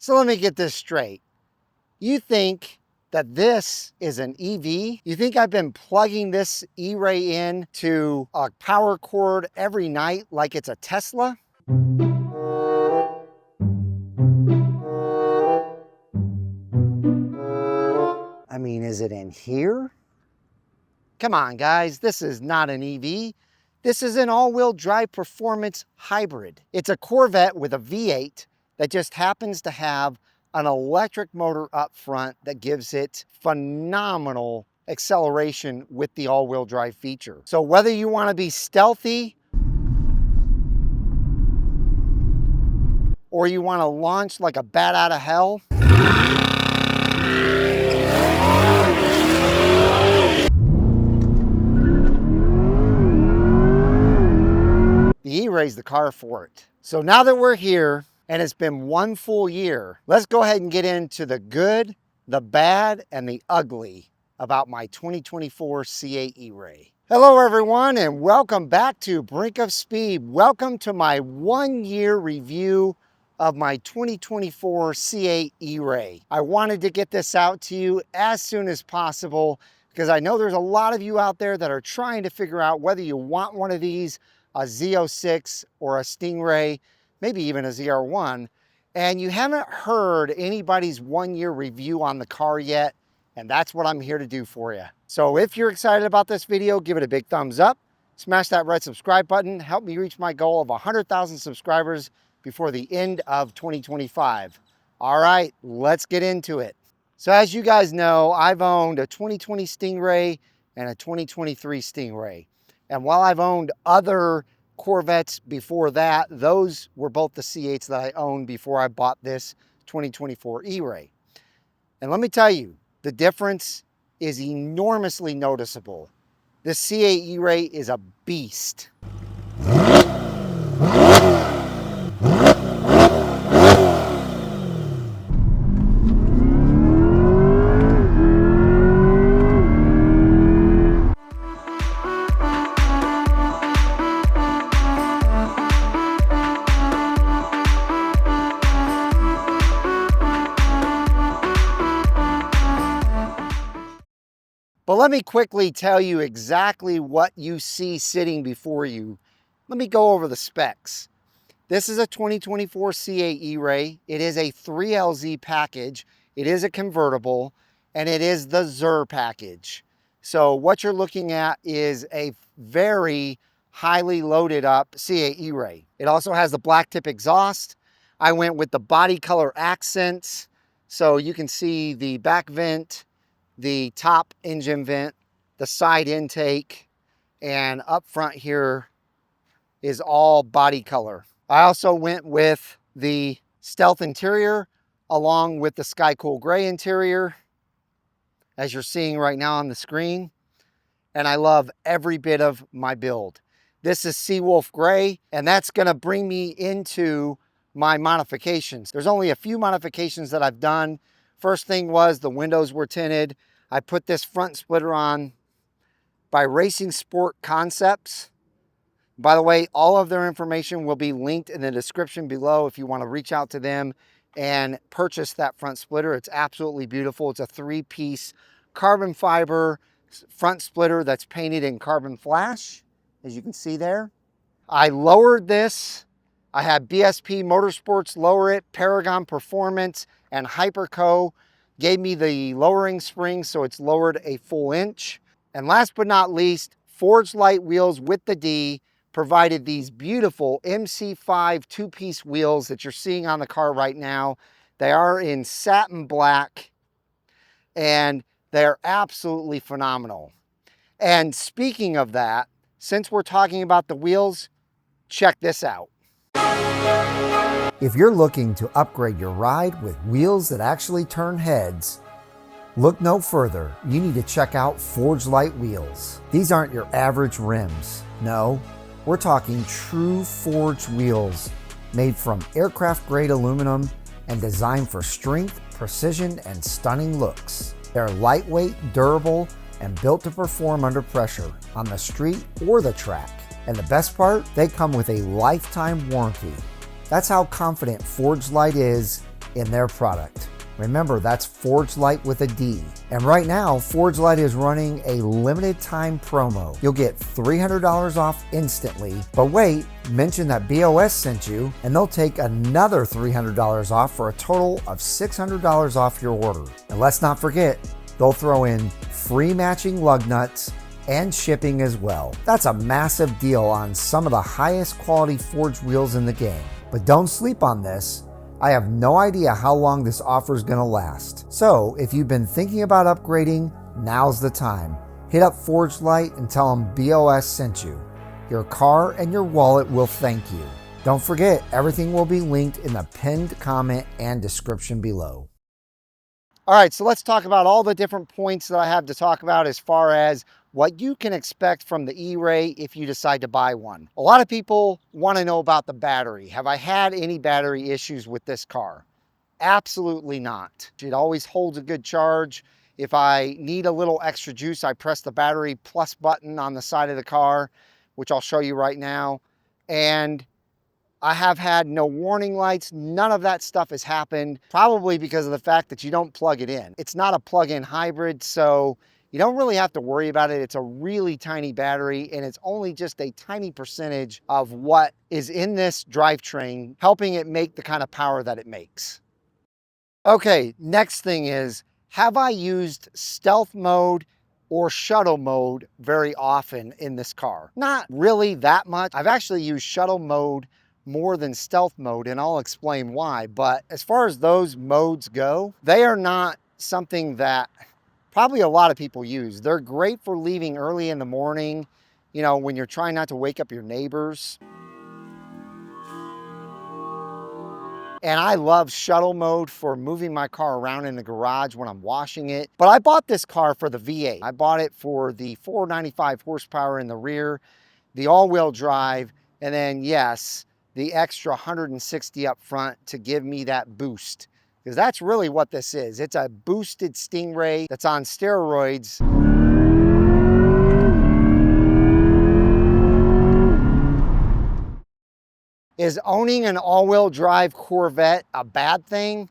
So let me get this straight. You think that this is an EV? You think I've been plugging this E-Ray in to a power cord every night like it's a Tesla? I mean, is it in here? Come on, guys, this is not an EV. This is an all-wheel drive performance hybrid. It's a Corvette with a V8 that just happens to have an electric motor up front that gives it phenomenal acceleration with the all-wheel drive feature. So whether you want to be stealthy or you want to launch like a bat out of hell, the E-Ray's the car for it. So now that we're here, and it's been one full year, let's go ahead and get into the good, the bad, and the ugly about my 2024 C8 Eray. Hello everyone, and welcome back to Brink of Speed. Welcome to my 1 year review of my 2024 C8 Eray. I wanted to get this out to you as soon as possible because I know there's a lot of you out there that are trying to figure out whether you want one of these, a Z06 or a Stingray, maybe even a ZR1, and you haven't heard anybody's 1 year review on the car yet, and that's what I'm here to do for you. So if you're excited about this video, give it a big thumbs up, smash that red subscribe button, help me reach my goal of 100,000 subscribers before the end of 2025. All right, let's get into it. So as you guys know, I've owned a 2020 Stingray and a 2023 Stingray. And while I've owned other Corvettes before that, those were both the C8s that I owned before I bought this 2024 E-Ray. And let me tell you, the difference is enormously noticeable. This C8 E-Ray is a beast. But let me quickly tell you exactly what you see sitting before you. Let me go over the specs. This is a 2024 C8 E-Ray. It is a 3LZ package. It is a convertible, and it is the ZR package. So what you're looking at is a very highly loaded up C8 E-Ray. It also has the black tip exhaust. I went with the body color accents. So you can see the back vent, the top engine vent, the side intake, and up front here is all body color. I also went with the stealth interior along with the sky cool gray interior, as you're seeing right now on the screen. And I love every bit of my build. This is Seawolf Gray, and that's gonna bring me into my modifications. There's only a few modifications that I've done. First thing was the windows were tinted. I put this front splitter on by Racing Sport Concepts. By the way, all of their information will be linked in the description below if you want to reach out to them and purchase that front splitter. It's absolutely beautiful. It's a 3-piece carbon fiber front splitter that's painted in carbon flash, as you can see there. I lowered this. I had BSP Motorsports lower it, Paragon Performance, and Hyperco gave me the lowering spring, so it's lowered a full inch. And last but not least, Forged Light wheels with the D provided these beautiful MC5 two-piece wheels that you're seeing on the car right now. They are in satin black, and they're absolutely phenomenal. And speaking of that, since we're talking about the wheels, check this out. If you're looking to upgrade your ride with wheels that actually turn heads, look no further. You need to check out Forged Light wheels. These aren't your average rims. No, we're talking true forged wheels made from aircraft grade aluminum and designed for strength, precision, and stunning looks. They're lightweight, durable, and built to perform under pressure on the street or the track. And the best part, they come with a lifetime warranty. That's how confident Forged Light is in their product. Remember, that's Forge Light with a D. And right now, Forge Light is running a limited time promo. You'll get $300 off instantly, but wait, mention that BOS sent you and they'll take another $300 off for a total of $600 off your order. And let's not forget, they'll throw in free matching lug nuts and shipping as well. That's a massive deal on some of the highest quality forged wheels in the game. But don't sleep on this. I have no idea how long this offer is going to last. So if you've been thinking about upgrading, now's the time. Hit up Forge Light and tell them BOS sent you. Your car and your wallet will thank you. Don't forget, everything will be linked in the pinned comment and description below. All right, so let's talk about all the different points that I have to talk about as far as what you can expect from the E-Ray if you decide to buy one. A lot of people want to know about the battery. Have I had any battery issues with this car? Absolutely not. It always holds a good charge. If I need a little extra juice, I press the battery plus button on the side of the car, which I'll show you right now. And I have had no warning lights. None of that stuff has happened, probably because of the fact that you don't plug it in. It's not a plug-in hybrid, so you don't really have to worry about it. It's a really tiny battery, and it's only just a tiny percentage of what is in this drivetrain, helping it make the kind of power that it makes. Okay, next thing is, have I used stealth mode or shuttle mode very often in this car? Not really that much. I've actually used shuttle mode more than stealth mode, and I'll explain why. But as far as those modes go, they are not something that probably a lot of people use. They're great for leaving early in the morning, you know, when you're trying not to wake up your neighbors. And I love shuttle mode for moving my car around in the garage when I'm washing it. But I bought this car for the V8. I bought it for the 495 horsepower in the rear, the all-wheel drive, and then yes, the extra 160 up front to give me that boost. Because that's really what this is. It's a boosted Stingray that's on steroids. Is owning an all-wheel drive Corvette a bad thing?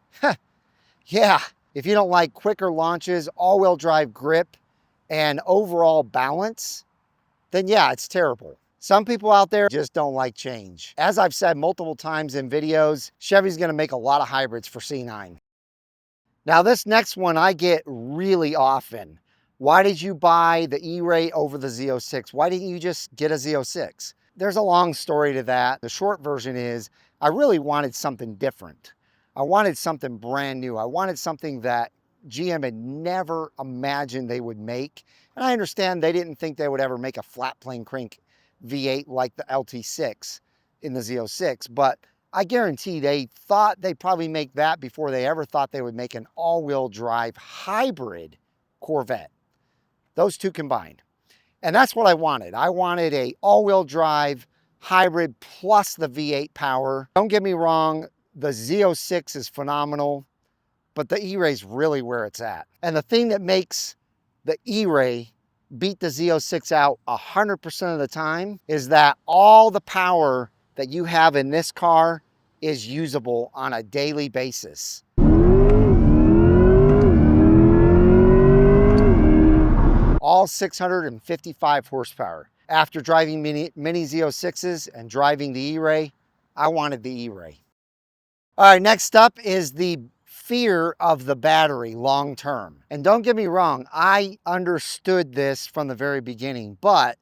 Yeah, if you don't like quicker launches, all-wheel drive grip, and overall balance, then yeah, it's terrible. Some people out there just don't like change. As I've said multiple times in videos, Chevy's gonna make a lot of hybrids for C9. Now this next one I get really often. Why did you buy the E-Ray over the Z06? Why didn't you just get a Z06? There's a long story to that. The short version is I really wanted something different. I wanted something brand new. I wanted something that GM had never imagined they would make. And I understand they didn't think they would ever make a flat plane crank V8 like the LT6 in the Z06, but I guarantee they thought they'd probably make that before they ever thought they would make an all-wheel drive hybrid Corvette. Those two combined. And that's what I wanted. I wanted a all-wheel drive hybrid plus the V8 power. Don't get me wrong, the Z06 is phenomenal, but the E-Ray's really where it's at. And the thing that makes the E-Ray beat the Z06 out 100% of the time is that all the power that you have in this car is usable on a daily basis. All 655 horsepower. After driving many Z06s and driving the E-Ray, I wanted the E-Ray. All right, next up is the fear of the battery long term. And don't get me wrong, I understood this from the very beginning, but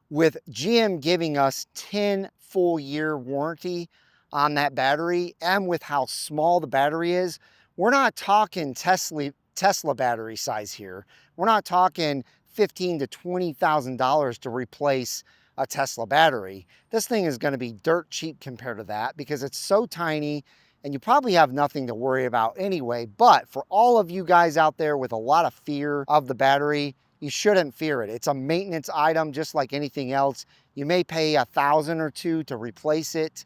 with GM giving us 10 full year warranty on that battery, and with how small the battery is, we're not talking Tesla battery size here. We're not talking $15,000 to $20,000 to replace a Tesla battery. This thing is going to be dirt cheap compared to that because it's so tiny and you probably have nothing to worry about anyway. But for all of you guys out there with a lot of fear of the battery, you shouldn't fear it. It's a maintenance item just like anything else. You may pay $1,000 or $2,000 to replace it,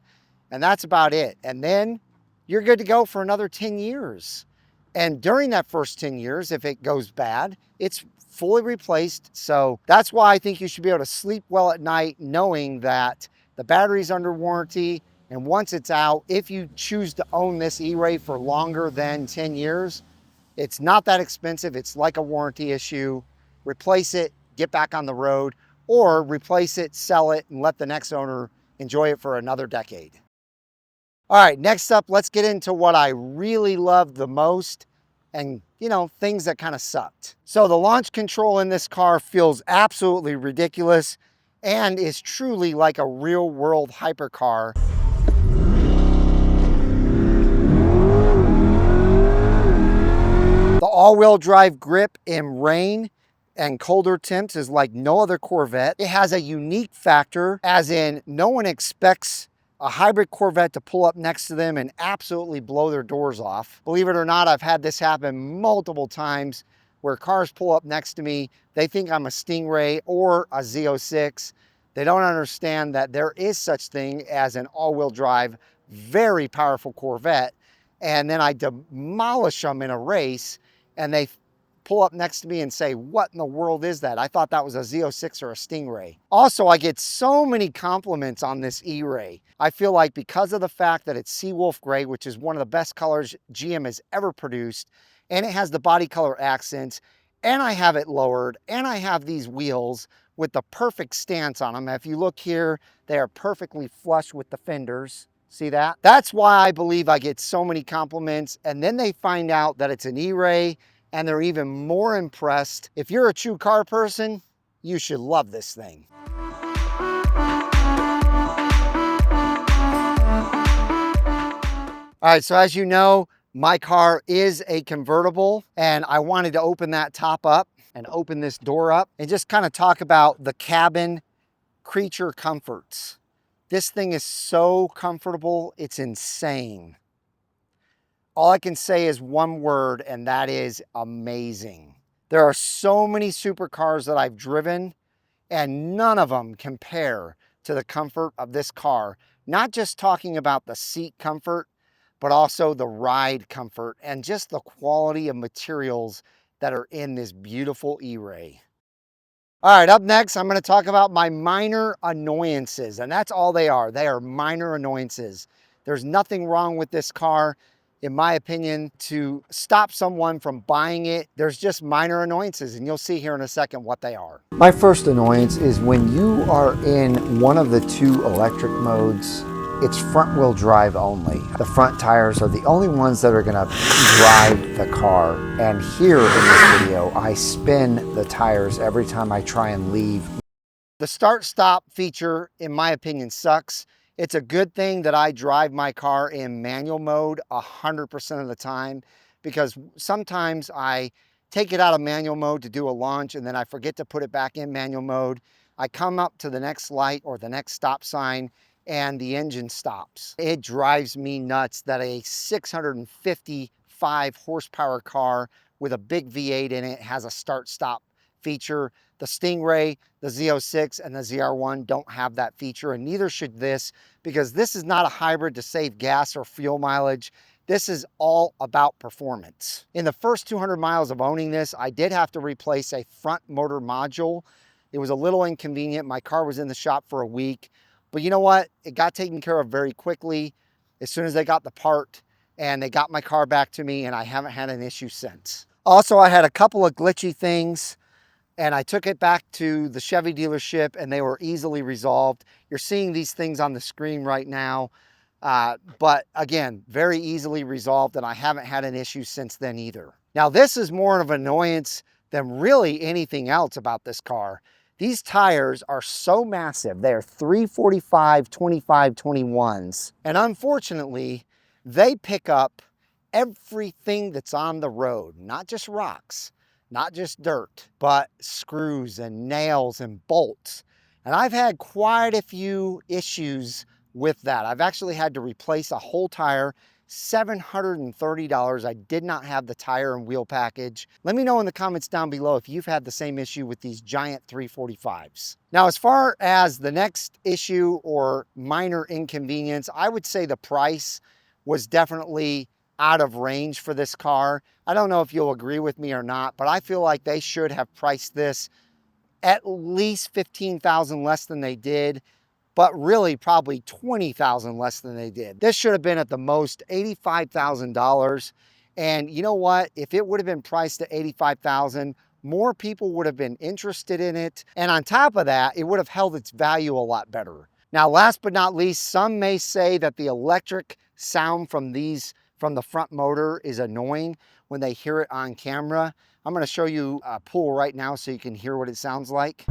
and that's about it. And then you're good to go for another 10 years. And during that first 10 years, if it goes bad, it's fully replaced. So that's why I think you should be able to sleep well at night knowing that the battery's under warranty And once it's out, if you choose to own this E-Ray for longer than 10 years, it's not that expensive. It's like a warranty issue. Replace it, get back on the road, or replace it, sell it, and let the next owner enjoy it for another decade. All right, next up, let's get into what I really loved the most and, you know, things that kind of sucked. So the launch control in this car feels absolutely ridiculous and is truly like a real world hypercar. The all-wheel drive grip in rain and colder temps is like no other Corvette. It has a unique factor, as in no one expects a hybrid Corvette to pull up next to them and absolutely blow their doors off. Believe it or not, I've had this happen multiple times where cars pull up next to me. They think I'm a Stingray or a Z06. They don't understand that there is such thing as an all-wheel drive, very powerful Corvette. And then I demolish them in a race and they pull up next to me and say, what in the world is that? I thought that was a Z06 or a Stingray. Also, I get so many compliments on this E-Ray. I feel like because of the fact that it's sea wolf gray, which is one of the best colors GM has ever produced, and it has the body color accents, and I have it lowered, and I have these wheels with the perfect stance on them. If you look here, they are perfectly flush with the fenders. See that? That's why I believe I get so many compliments, and then they find out that it's an E-Ray, and they're even more impressed. If you're a true car person, you should love this thing. All right, so as you know, my car is a convertible, and I wanted to open that top up and open this door up and just kind of talk about the cabin creature comforts. This thing is so comfortable, it's insane. All I can say is one word, and that is amazing. There are so many supercars that I've driven, and none of them compare to the comfort of this car. Not just talking about the seat comfort, but also the ride comfort and just the quality of materials that are in this beautiful E-Ray. All right, up next, I'm going to talk about my minor annoyances, and that's all they are. They are minor annoyances. There's nothing wrong with this car, in my opinion, to stop someone from buying it. There's just minor annoyances, and you'll see here in a second what they are. My first annoyance is when you are in one of the two electric modes, it's front wheel drive only. The front tires are the only ones that are gonna drive the car. And here in this video, I spin the tires every time I try and leave. The start-stop feature, in my opinion, sucks. It's a good thing that I drive my car in manual mode 100% of the time, because sometimes I take it out of manual mode to do a launch and then I forget to put it back in manual mode. I come up to the next light or the next stop sign and the engine stops. It drives me nuts that a 655 horsepower car with a big V8 in it has a start-stop feature. The Stingray, the Z06, and the ZR1 don't have that feature, and neither should this, because this is not a hybrid to save gas or fuel mileage. This is all about performance. In the first 200 miles of owning this, I did have to replace a front motor module. It was a little inconvenient. My car was in the shop for a week, but you know what? It got taken care of very quickly as soon as they got the part, and they got my car back to me, and I haven't had an issue since. Also, I had a couple of glitchy things, and I took it back to the Chevy dealership and they were easily resolved. You're seeing these things on the screen right now, but again, very easily resolved, and I haven't had an issue since then either. Now, this is more of an annoyance than really anything else about this car. These tires are so massive. They are 345, 25, 21s. And unfortunately, they pick up everything that's on the road, not just rocks, not just dirt, but screws and nails and bolts. And I've had quite a few issues with that. I've actually had to replace a whole tire, $730. I did not have the tire and wheel package. Let me know in the comments down below if you've had the same issue with these giant 345s. Now, as far as the next issue or minor inconvenience, I would say the price was definitely out of range for this car. I don't know if you'll agree with me or not, but I feel like they should have priced this at least $15,000 less than they did. but really probably 20,000 less than they did. This should have been at the most $85,000. And you know what? If it would have been priced at $85,000, more people would have been interested in it. And on top of that, it would have held its value a lot better. Now, last but not least, some may say that the electric sound from the front motor is annoying when they hear it on camera. I'm going to show you a pull right now so you can hear what it sounds like.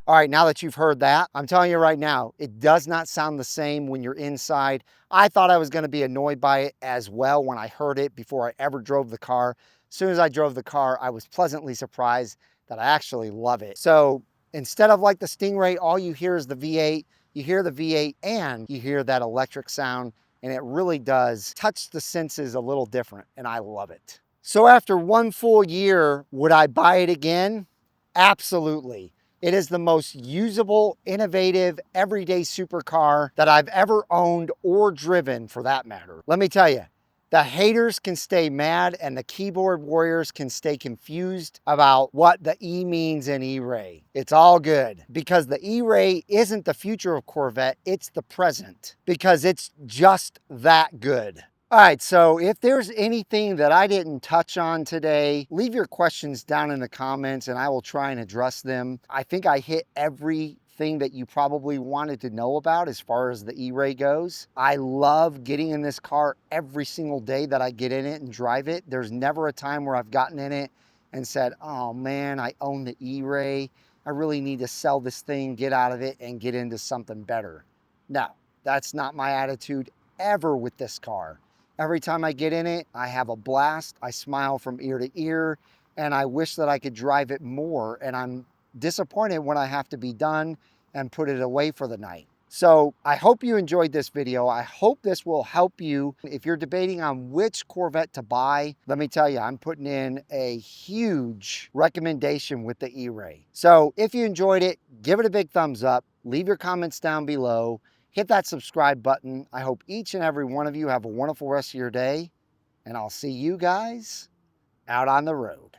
All right, now that you've heard that, I'm telling you right now, it does not sound the same when you're inside. I thought I was going to be annoyed by it as well when I heard it before I ever drove the car. As soon as I drove the car, I was pleasantly surprised that I actually love it. So instead of like the Stingray, all you hear is the V8. You hear the V8 and you hear that electric sound, and it really does touch the senses a little different, and I love it. So after 1 full year, would I buy it again? Absolutely. It is the most usable, innovative, everyday supercar that I've ever owned or driven, for that matter. Let me tell you, the haters can stay mad and the keyboard warriors can stay confused about what the E means in E-Ray. It's all good, because the E-Ray isn't the future of Corvette, it's the present, because it's just that good. All right, so if there's anything that I didn't touch on today, leave your questions down in the comments and I will try and address them. I think I hit everything that you probably wanted to know about as far as the E-Ray goes. I love getting in this car every single day that I get in it and drive it. There's never a time where I've gotten in it and said, oh man, I own the E-Ray. I really need to sell this thing, get out of it and get into something better. No, that's not my attitude ever with this car. Every time I get in it, I have a blast. I smile from ear to ear, and I wish that I could drive it more. And I'm disappointed when I have to be done and put it away for the night. So I hope you enjoyed this video. I hope this will help you. If you're debating on which Corvette to buy, let me tell you, I'm putting in a huge recommendation with the E-Ray. So if you enjoyed it, give it a big thumbs up. Leave your comments down below. Hit that subscribe button. I hope each and every one of you have a wonderful rest of your day, and I'll see you guys out on the road.